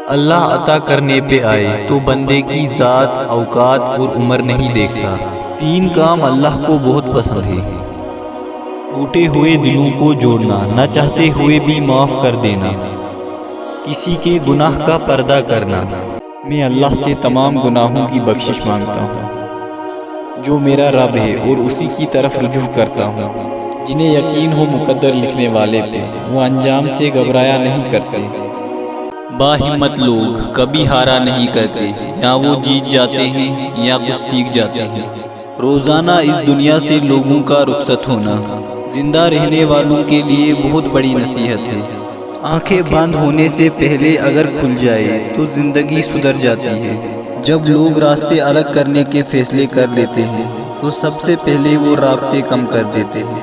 اللہ عطا کرنے پہ آئے تو بندے کی ذات، اوقات اور عمر نہیں دیکھتا۔ 3 کام اللہ کو بہت پسند ہے: ٹوٹے ہوئے دلوں کو جوڑنا، نہ چاہتے ہوئے بھی معاف کر دینا، کسی کے گناہ کا پردہ کرنا۔ میں اللہ سے تمام گناہوں کی بخشش مانگتا ہوں جو میرا رب ہے اور اسی کی طرف رجوع کرتا ہوں۔ جنہیں یقین ہو مقدر لکھنے والے پہ، وہ انجام سے گھبرایا نہیں کرتے۔ باہمت لوگ کبھی ہارا نہیں کرتے، یا وہ جیت جاتے ہیں یا کچھ سیکھ جاتے ہیں۔ روزانہ اس دنیا سے لوگوں کا رخصت ہونا زندہ رہنے والوں کے لیے بہت بڑی نصیحت ہے۔ آنکھیں بند ہونے سے پہلے اگر کھل جائے تو زندگی سدھر جاتی ہے۔ جب لوگ راستے الگ کرنے کے فیصلے کر لیتے ہیں تو سب سے پہلے وہ رابطے کم کر دیتے ہیں۔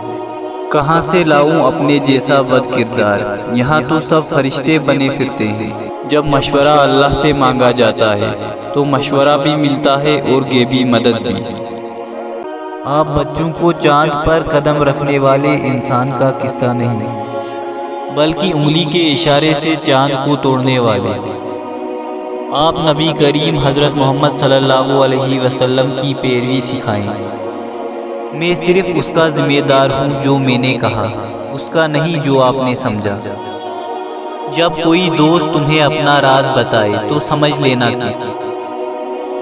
کہاں سے لاؤں اپنے جیسا بد کردار، یہاں تو سب فرشتے بنے پھرتے ہیں۔ جب مشورہ اللہ سے مانگا جاتا ہے تو مشورہ بھی ملتا ہے اور غیبی مدد بھی۔ آپ بچوں کو چاند پر قدم رکھنے والے انسان کا قصہ نہیں، بلکہ انگلی کے اشارے سے چاند کو توڑنے والے آپ نبی کریم حضرت محمد صلی اللہ علیہ وسلم کی پیروی سکھائیں۔ میں صرف اس کا ذمہ دار ہوں جو میں نے کہا، اس کا نہیں جو آپ نے سمجھا۔ جب کوئی دوست تمہیں اپنا راز بتائے تو سمجھ لینا کہ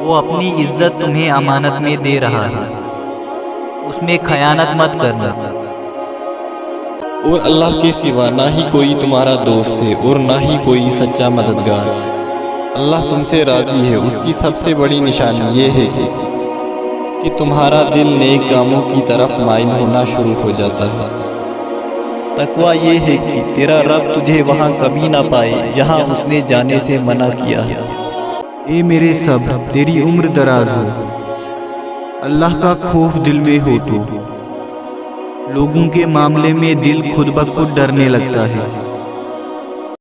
وہ اپنی عزت تمہیں امانت میں دے رہا ہے، اس میں خیانت مت کرنا۔ اور اللہ کے سوا نہ ہی کوئی تمہارا دوست ہے اور نہ ہی کوئی سچا مددگار۔ اللہ تم سے راضی ہے، اس کی سب سے بڑی نشانی یہ ہے کہ تمہارا دل نیک کاموں کی طرف مائل ہونا شروع ہو جاتا ہے۔ تقویٰ یہ ہے کہ تیرا رب تجھے وہاں کبھی نہ پائے جہاں اس نے جانے سے منع کیا ہے۔ اے میرے صبر، تیری عمر دراز ہو، اللہ کا خوف دل میں ہو تو لوگوں کے معاملے میں دل خود بخود ڈرنے لگتا ہے۔